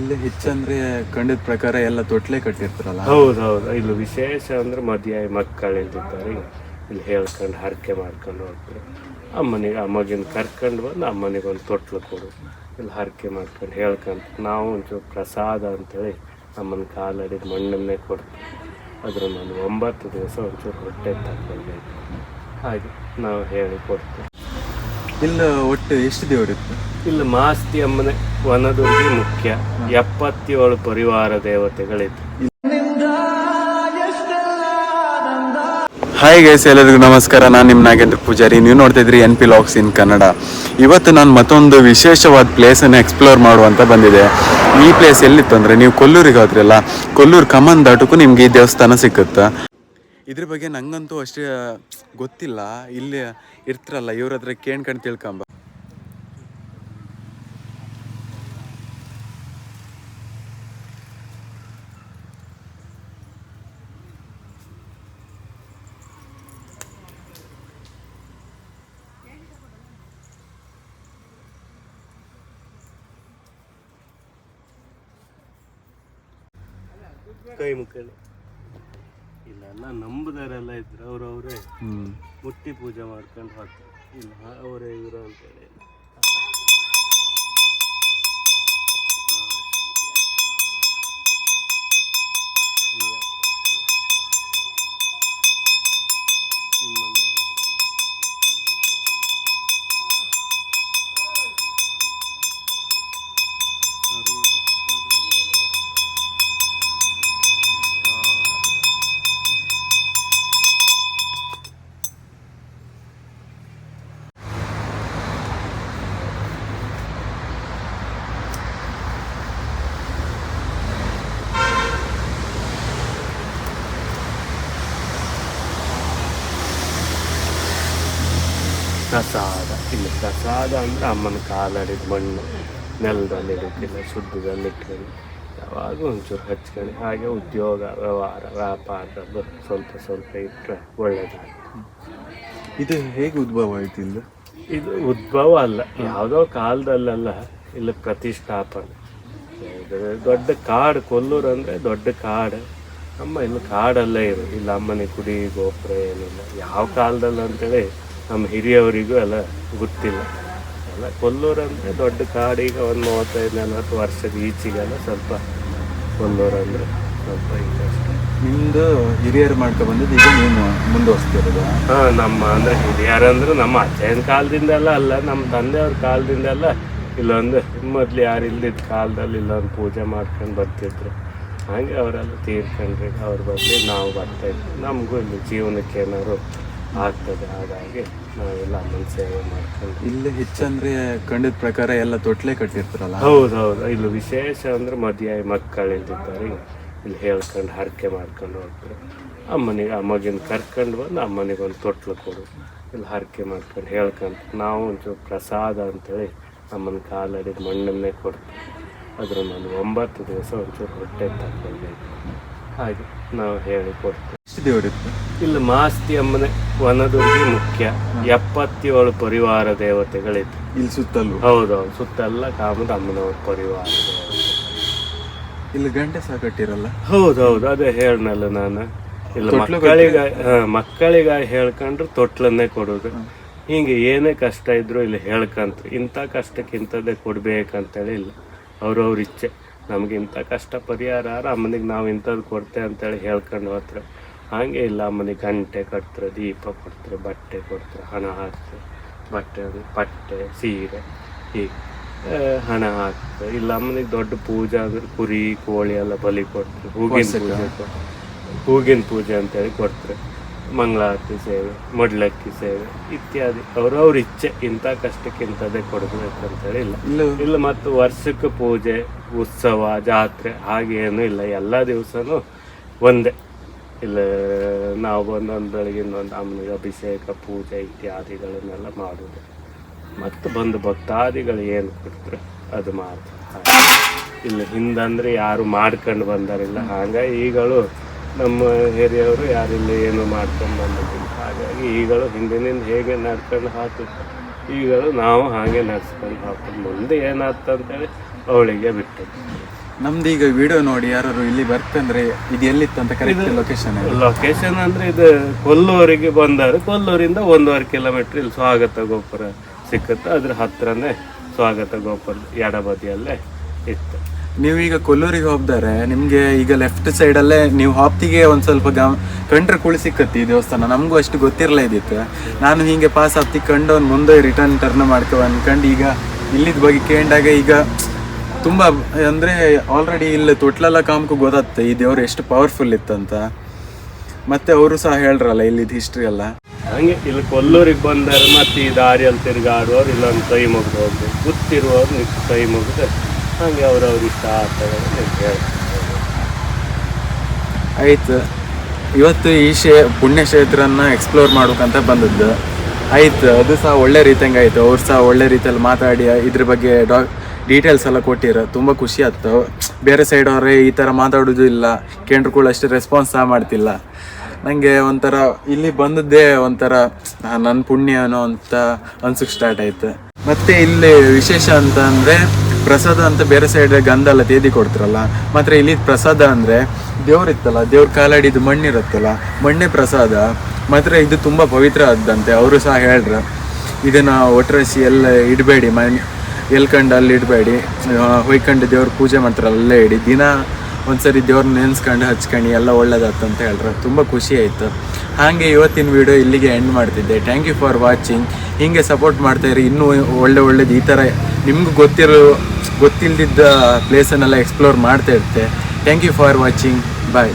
ಇಲ್ಲಿ ಹೆಚ್ಚಂದ್ರೆ ಕಂಡಿದ ಪ್ರಕಾರ ಎಲ್ಲ ತೊಟ್ಲೆ ಕಟ್ಟಿರ್ತಾರಲ್ಲ. ಹೌದೌದು. ಇಲ್ಲಿ ವಿಶೇಷ ಅಂದ್ರೆ ಮದುವೆ ಮಕ್ಕಳು ಇದ್ದಿದ್ದಾರೆ ಇಲ್ಲಿ ಹೇಳ್ಕೊಂಡು ಹರಕೆ ಮಾಡ್ಕೊಂಡು ಹೋಗ್ತಾರೆ. ಅಮ್ಮನಿಗೆ ಅಮ್ಮಗಿನ ಕರ್ಕೊಂಡು ಬಂದು ಅಮ್ಮನಿಗೆ ಒಂದು ತೊಟ್ಲು ಕೊಡು, ಇಲ್ಲಿ ಹರಕೆ ಮಾಡ್ಕೊಂಡು ಹೇಳ್ಕೊಂಡು ನಾವು ಒಂಚೂರು ಪ್ರಸಾದ ಅಂತೇಳಿ ಅಮ್ಮನ ಕಾಲಡಿದ ಮಣ್ಣನ್ನೇ ಕೊಡ್ತೀವಿ. ಅದ್ರ ನಾನು 9 ದಿವಸ ಒಂಚೂರು ಹೊಟ್ಟೆ ತಗೊಳ್ಬೇಕು, ಹಾಗೆ ನಾವು ಹೇಳಿ ಕೊಡ್ತೀವಿ. ಇಲ್ಲ ಒಟ್ಟು ಎಷ್ಟು ದೇವರಿತ್ತು? ಇಲ್ಲಿ ಮಾಸ್ತಿ ಅಮ್ಮನೆ ವನದುರ್ಗಿ ಮುಖ್ಯ, 77 ಪರಿವಾರ ದೇವತೆಗಳಿತ್ತು. ಹಾಯ್ ಗೈಸ್, ಎಲ್ಲರಿಗೂ ನಮಸ್ಕಾರ. ನಾನು ನಿಮ್ಮ ನಾಗೇಂದ್ರ ಪೂಜಾರಿ. ನೀವು ನೋಡ್ತಾ ಇದ್ರಿ NP Vlogs ಇನ್ ಕನ್ನಡ. ಇವತ್ತು ನಾನು ಮತ್ತೊಂದು ವಿಶೇಷವಾದ ಪ್ಲೇಸನ್ನು ಎಕ್ಸ್ಪ್ಲೋರ್ ಮಾಡುವಂತ ಬಂದಿದೆ. ಈ ಪ್ಲೇಸ್ ಎಲ್ಲಿತ್ತು ಅಂದರೆ, ನೀವು ಕೊಲ್ಲೂರಿಗೆ ಹೋದ್ರಲ್ಲ, ಕೊಲ್ಲೂರು ಕಮನ್ ದಾಟಕ್ಕೂ ನಿಮ್ಗೆ ಈ ದೇವಸ್ಥಾನ ಸಿಕ್ಕುತ್ತಾ. ಇದ್ರ ಬಗ್ಗೆ ನಂಗಂತೂ ಅಷ್ಟೇ ಗೊತ್ತಿಲ್ಲ. ಇಲ್ಲಿ ಇರ್ತಾರಲ್ಲ ಇವ್ರ ಹತ್ರ ಕೇಳ್ಕೊಂಡು ತಿಳ್ಕೊಂಬ. ಕೈ ಮುಕ್ಕಳಿ ಇಲ್ಲೆಲ್ಲ ನಂಬುದಾರೆಲ್ಲ ಇದ್ರು, ಅವ್ರವ್ರೇ ಮುಟ್ಟಿ ಪೂಜೆ ಮಾಡ್ಕೊಂಡು ಹೋಗ್ತಾರೆ. ಇಲ್ಲ ಅವರೇ ಇವರು ಅಂತೇಳಿ ಪ್ರಸಾದ. ಇಲ್ಲಿ ಪ್ರಸಾದ ಅಂದರೆ ಅಮ್ಮನ ಕಾಲಡಿದ ಮಣ್ಣು ನೆಲದಲ್ಲಿ ಇಡೋಕ್ಕಿಲ್ಲ, ಶುದ್ಧದಲ್ಲಿ ಇಟ್ಕೊಂಡು ಯಾವಾಗ ಒಂಚೂರು ಹಚ್ಕೊಂಡು, ಹಾಗೆ ಉದ್ಯೋಗ ವ್ಯವಹಾರ ವ್ಯಾಪಾರದಲ್ಲೂ ಸ್ವಲ್ಪ ಸ್ವಲ್ಪ ಇಟ್ಟರೆ ಒಳ್ಳೆಯದಾಗುತ್ತೆ. ಇದು ಹೇಗೆ ಉದ್ಭವ ಆಯ್ತು? ಇದು ಉದ್ಭವ ಅಲ್ಲ, ಯಾವುದೋ ಕಾಲದಲ್ಲೆಲ್ಲ ಇಲ್ಲಿ ಪ್ರತಿಷ್ಠಾಪನೆ. ಇದು ದೊಡ್ಡ ಕಾಡು, ಕೊಲ್ಲೂರು ಅಂದರೆ ದೊಡ್ಡ ಕಾಡು. ಅಮ್ಮ ಇಲ್ಲಿ ಕಾಡಲ್ಲೇ ಇರೋದು. ಇಲ್ಲ ಅಮ್ಮನಿಗೆ ಕುಡಿ ಗೋಪುರ ಏನಿಲ್ಲ. ಯಾವ ಕಾಲದಲ್ಲಿ ಅಂತೇಳಿ ನಮ್ಮ ಹಿರಿಯವರಿಗೂ ಎಲ್ಲ ಗೊತ್ತಿಲ್ಲ. ಎಲ್ಲ ಕೊಲ್ಲೂರು ಅಂದರೆ ದೊಡ್ಡ ಕಾಡು. ಈಗ ಒಂದು 35-40 ವರ್ಷದ ಈಚೆಗೆಲ್ಲ ಸ್ವಲ್ಪ ಕೊಲ್ಲೂರು ಅಂದರೆ ಸ್ವಲ್ಪ ಈಗ ಅಷ್ಟೇ. ನಿಮ್ಮದು ಹಿರಿಯರು ಮಾಡ್ಕೊಂಡು ಬಂದಿದ್ದು ಈಗ ನೀವು ಮುಂದುವರಿಸ್ತಿರೋದು? ಹಾಂ, ನಮ್ಮ ಅಂದರೆ ಹಿರಿಯರಂದ್ರೆ ನಮ್ಮ ಅಜ್ಜನ ಕಾಲದಿಂದೆಲ್ಲ ಅಲ್ಲ, ನಮ್ಮ ತಂದೆಯವ್ರ ಕಾಲದಿಂದೆಲ್ಲ ಇಲ್ಲೊಂದು ಮೊದಲು ಯಾರು ಇಲ್ದಿದ್ದ ಕಾಲದಲ್ಲಿ ಇಲ್ಲೊಂದು ಪೂಜೆ ಮಾಡ್ಕೊಂಡು ಬರ್ತಿದ್ರು. ಹಾಗೆ ಅವರೆಲ್ಲ ತೀರ್ಕೊಂಡ್ರಿ, ಅವ್ರ ಬದಲಿ ನಾವು ಬರ್ತಾಯಿದ್ವಿ. ನಮಗೂ ಇಲ್ಲಿ ಜೀವನಕ್ಕೆ ಏನಾದ್ರು ಆಗ್ತದೆ, ಹಾಗಾಗಿ ನಾವೆಲ್ಲ ಅಮ್ಮನ ಸೇವೆ ಮಾಡ್ಕೊಂಡು. ಇಲ್ಲಿ ಹೆಚ್ಚಂದ್ರೆ ಕಂಡಿದ ಪ್ರಕಾರ ಎಲ್ಲ ತೊಟ್ಲೆ ಕಟ್ಟಿರ್ತಾರಲ್ಲ. ಹೌದೌದು. ಇಲ್ಲಿ ವಿಶೇಷ ಅಂದ್ರೆ ಮದುವೆ ಮಕ್ಕಳು ಇದ್ದಿದ್ದಾರೆ ಇಲ್ಲಿ ಹೇಳ್ಕೊಂಡು ಹರಕೆ ಮಾಡ್ಕೊಂಡು ಹೋಗ್ತಾರೆ. ಅಮ್ಮನಿಗೆ ಅಮ್ಮಗಿನ ಕರ್ಕೊಂಡು ಬಂದು ಅಮ್ಮನಿಗೆ ಒಂದು ತೊಟ್ಲು ಕೊಡು, ಇಲ್ಲಿ ಹರಕೆ ಮಾಡ್ಕೊಂಡು ಹೇಳ್ಕೊಂಡು ನಾವು ಒಂಚೂರು ಪ್ರಸಾದ ಅಂತೇಳಿ ಅಮ್ಮನ ಕಾಲಡಿದ ಮಣ್ಣನ್ನೇ ಕೊಡ್ತೀವಿ. ಅದ್ರ ನಾನು 9 ದಿವಸ ಒಂಚೂರು ಹೊಟ್ಟೆ ತಗೊಳ್ಬೇಕು, ಹಾಗೆ ನಾವು ಹೇಳಿ ಕೊಡ್ತೀವಿ. ಎಷ್ಟು ದೇವರಿತ್ತು? ಇಲ್ಲಿ ಮಾಸ್ತಿ ಅಮ್ಮನೆ ವನದುರ್ಗಿ ಮುಖ್ಯ, 77 ಪರಿವಾರ ದೇವತೆಗಳಿತ್ತು ಇಲ್ಲಿ ಸುತ್ತಲೂ. ಹೌದೌದು, ಸುತ್ತೆಲ್ಲ ಕಾಮದ ಅಮ್ಮನವ್ರ ಪರಿವಾರ ದೇವತೆ. ಇಲ್ಲಿ ಗಂಟೆ ಸಹ ಕಟ್ಟಿರಲ್ಲ? ಹೌದೌದು, ಅದೇ ಹೇಳನಲ್ಲ ನಾನು. ಇಲ್ಲ ಮಕ್ಕಳಿಗಾಗಿ ಹೇಳ್ಕೊಂಡ್ರು ತೊಟ್ಲನ್ನೇ ಕೊಡೋದು. ಹಿಂಗೆ ಏನೇ ಕಷ್ಟ ಇದ್ರು ಇಲ್ಲಿ ಹೇಳ್ಕಂತ್ರು. ಇಂಥ ಕಷ್ಟಕ್ಕೆ ಇಂಥದ್ದೇ ಕೊಡ್ಬೇಕಂತೇಳಿ ಇಲ್ಲ, ಅವ್ರವ್ರ ಇಚ್ಛೆ. ನಮ್ಗೆ ಇಂಥ ಕಷ್ಟ ಪರಿಹಾರ ಅಮ್ಮನಿಗೆ ನಾವು ಇಂಥದ್ದು ಕೊಡ್ತೇವೆ ಅಂತೇಳಿ ಹೇಳ್ಕೊಂಡು ಹೋಗ್ತಾರೆ. ಹಾಗೆ ಇಲ್ಲ ಅಮ್ಮನಿಗೆ ಗಂಟೆ ಕಟ್ತಾರೆ, ದೀಪ ಕೊಡ್ತಾರೆ, ಬಟ್ಟೆ ಕೊಡ್ತಾರೆ, ಹಣ ಹಾಕ್ತಾರೆ. ಬಟ್ಟೆ ಪಟ್ಟೆ ಸೀರೆ ಹೀಗೆ ಹಣ ಹಾಕ್ತಾರೆ. ಇಲ್ಲ ಅಮ್ಮನಿಗೆ ದೊಡ್ಡ ಪೂಜೆ ಅಂದ್ರೆ ಕುರಿ ಕೋಳಿ ಎಲ್ಲ ಬಲಿ ಕೊಡ್ತಾರೆ. ಹೂಗಿನ ಪೂಜೆ ಅಂತೇಳಿ ಕೊಡ್ತಾರೆ. ಮಂಗಳಾರತಿ ಸೇವೆ, ಮಡ್ಲಕ್ಕಿ ಸೇವೆ ಇತ್ಯಾದಿ ಅವ್ರವ್ರ ಇಚ್ಛೆ. ಇಂಥ ಕಷ್ಟಕ್ಕೆ ಇಂಥದ್ದೇ ಕೊಡಬೇಕಂತೇಳಿ ಇಲ್ಲ. ಇಲ್ಲ ಮತ್ತು ವರ್ಷಕ್ಕೆ ಪೂಜೆ, ಉತ್ಸವ, ಜಾತ್ರೆ ಹಾಗೇನೂ ಇಲ್ಲ. ಎಲ್ಲ ದಿವಸನೂ ಒಂದೇ. ಇಲ್ಲ ನಾವು ಒಂದೊಂದು ಬೆಳಗಿನ ಒಂದು ಅಮ್ಮನಿಗೆ ಅಭಿಷೇಕ ಪೂಜೆ ಇತ್ಯಾದಿಗಳನ್ನೆಲ್ಲ ಮಾಡೋದು. ಮತ್ತು ಬಂದು ಭಕ್ತಾದಿಗಳು ಏನು ಕೊಡ್ತಾರೆ ಅದು ಮಾತ್ರ. ಇಲ್ಲ ಹಿಂದಂದ್ರೆ ಯಾರು ಮಾಡ್ಕೊಂಡು ಬಂದಾರಿಲ್ಲ, ಹಾಗಾಗಿ ಈಗಳು ನಮ್ಮ ಹಿರಿಯವರು ಯಾರಿಲ್ಲ ಏನು ಮಾಡ್ಕೊಂಡು ಬಂದಿಲ್ಲ. ಹಾಗಾಗಿ ಈಗಳು ಹಿಂದಿನಿಂದ ಹೇಗೆ ನಡ್ಕೊಂಡು ಹಾಕುತ್ತೆ, ಈಗಳು ನಾವು ಹಾಗೆ ನಡ್ಸ್ಕೊಂಡು ಹಾಕೋದು. ಮುಂದೆ ಏನಾಗ್ತಂತೇಳಿ ಅವಳಿಗೆ ಬಿಟ್ಟದ್ದು. ನಮ್ದು ಈಗ ವಿಡಿಯೋ ನೋಡಿ ಯಾರು ಇಲ್ಲಿ ಬರ್ತಂದ್ರೆ ಇದು ಎಲ್ಲಿತ್ತು ಅಂತ ಕರೆಕ್ಟ್ ಲೊಕೇಶನ್ ಲೊಕೇಶನ್ ಅಂದ್ರೆ ಇದು ಕೊಲ್ಲೂರಿಗೆ ಬಂದವರು, ಕೊಲ್ಲೂರಿಂದ 1.5 ಕಿಲೋಮೀಟರ್ ಇಲ್ಲಿ ಸ್ವಾಗತ ಗೋಪುರ ಸಿಕ್ಕುತ್ತೆ. ಅದ್ರ ಹತ್ರನೇ ಸ್ವಾಗತ ಗೋಪುರ ಎಡಬದಿಯಲ್ಲೇ ಇತ್ತು. ನೀವೀಗ ಕೊಲ್ಲೂರಿಗೆ ಹೋಗ್ದಾರೆ ನಿಮ್ಗೆ ಈಗ ಲೆಫ್ಟ್ ಸೈಡ್ ಅಲ್ಲೇ ನೀವು ಹಾಪ್ತಿಗೆ ಒಂದ್ ಸ್ವಲ್ಪ ಕಂಡ್ರೆ ಕುಳಿ ಸಿಕ್ಕತ್ತಿ ಈ ದೇವಸ್ಥಾನ. ನಮಗೂ ಅಷ್ಟು ಗೊತ್ತಿರಲೇ ಇದ್ದಿತ್ತು. ನಾನು ಹಿಂಗೆ ಪಾಸ್ ಹತ್ತಿ ಕಂಡು ಒಂದು ಮುಂದೆ ರಿಟರ್ನ್ ಟರ್ನ್ ಮಾಡ್ಕೊ ಅನ್ಕೊಂಡು ಈಗ ಇಲ್ಲಿದ ಬಗ್ಗೆ ಕೇಂಡಾಗ ಈಗ ತುಂಬ ಅಂದರೆ ಆಲ್ರೆಡಿ ಇಲ್ಲಿ ತೊಟ್ಲೆಲ್ಲ ಕಾಮಕ್ಕೂ ಗೊತ್ತಾಗ್ತದೆ ಈ ದೇವ್ರು ಎಷ್ಟು ಪವರ್ಫುಲ್ ಇತ್ತಂತ. ಮತ್ತೆ ಅವರು ಸಹ ಹೇಳ್ರಲ್ಲ ಇಲ್ಲಿದ್ದು ಹಿಸ್ಟ್ರಿ ಎಲ್ಲ ಹಂಗೆ. ಇಲ್ಲಿ ಕೊಲ್ಲೂರಿಗೆ ಬಂದರೆ ಮತ್ತೆ ಈ ದಾರಿಯಲ್ಲಿ ತಿರುಗಾಡುವವ್ರು ಇಲ್ಲೊಂದು ಕೈ ಮುಗಿದು ಹೋಗ್ಬೇಕು, ಗೊತ್ತಿರುವವ್ರು ಕೈ ಮುಗಿದು ಹಂಗೆ ಅವ್ರವ್ರು ಇಷ್ಟ ಆಗ್ತದೆ ಹೇಳಿ. ಆಯ್ತು, ಇವತ್ತು ಈ ಪುಣ್ಯಕ್ಷೇತ್ರನ ಎಕ್ಸ್ಪ್ಲೋರ್ ಮಾಡ್ಬೇಕಂತ ಬಂದದ್ದು. ಆಯ್ತು, ಅದು ಸಹ ಒಳ್ಳೆ ರೀತಿಯಂಗೆ ಆಯಿತು. ಅವ್ರು ಸಹ ಒಳ್ಳೆ ರೀತಿಯಲ್ಲಿ ಮಾತಾಡಿ ಇದ್ರ ಬಗ್ಗೆ ಡೀಟೇಲ್ಸ್ ಎಲ್ಲ ಕೊಟ್ಟಿರೋ ತುಂಬ ಖುಷಿ ಆಯ್ತು. ಬೇರೆ ಸೈಡ್ ಅವರೇ ಈ ಥರ ಮಾತಾಡೋದು ಇಲ್ಲ, ಕೇಂದ್ರಗಳು ಅಷ್ಟು ರೆಸ್ಪಾನ್ಸ್ ಸಹ ಮಾಡ್ತಿಲ್ಲ. ನನಗೆ ಒಂಥರ ಇಲ್ಲಿ ಬಂದದ್ದೇ ಒಂಥರ ನನ್ನ ಪುಣ್ಯ ಅನ್ನೋ ಅಂತ ಅನ್ಸಕ್ಕೆ ಸ್ಟಾರ್ಟ್ ಆಯ್ತು. ಮತ್ತು ಇಲ್ಲಿ ವಿಶೇಷ ಅಂತ ಅಂದರೆ ಪ್ರಸಾದ ಅಂತ ಬೇರೆ ಸೈಡ್ ಗಂಧ ಎಲ್ಲ ತೇದಿ ಕೊಡ್ತಾರಲ್ಲ, ಮಾತ್ರ ಇಲ್ಲಿ ಪ್ರಸಾದ ಅಂದರೆ ದೇವ್ರಿತ್ತಲ್ಲ, ದೇವ್ರ ಕಾಲಾಡಿದ್ದು ಮಣ್ಣಿರುತ್ತಲ್ಲ, ಮಣ್ಣೆ ಪ್ರಸಾದ. ಮಾತ್ರ ಇದು ತುಂಬ ಪವಿತ್ರ ಆದಂತೆ ಅವರು ಸಹ ಹೇಳ್ರು. ಇದನ್ನು ಒಟ್ರಾಸಿ ಎಲ್ಲ ಇಡಬೇಡಿ, ಎಲ್ಕಂಡು ಅಲ್ಲಿ ಇಡಬೇಡಿ, ಹೊಯ್ಕೊಂಡು ದೇವ್ರ ಪೂಜೆ ಮಾಡ್ತಾರಲ್ಲ ಅಲ್ಲೇ ಇಡಿ, ದಿನ ಒಂದ್ಸರಿ ದೇವ್ರನ್ನ ನೆನೆಸ್ಕೊಂಡು ಹಚ್ಕೊಂಡು ಎಲ್ಲ ಒಳ್ಳೇದಾಗ್ತಂತ ಹೇಳ್ರು. ತುಂಬ ಖುಷಿ ಆಯಿತು. ಹಾಗೆ ಇವತ್ತಿನ ವಿಡಿಯೋ ಇಲ್ಲಿಗೆ ಎಂಡ್ ಮಾಡ್ತಿದ್ದೆ. Thank you for watching. ಹೀಗೆ ಸಪೋರ್ಟ್ ಮಾಡ್ತಾಯಿರಿ. ಇನ್ನೂ ಒಳ್ಳೇದು ಈ ಥರ ನಿಮ್ಗೆ ಗೊತ್ತಿಲ್ದಿದ್ದ ಪ್ಲೇಸನ್ನೆಲ್ಲ ಎಕ್ಸ್ಪ್ಲೋರ್ ಮಾಡ್ತಾ ಇರ್ತೆ. Thank you for watching. Bye.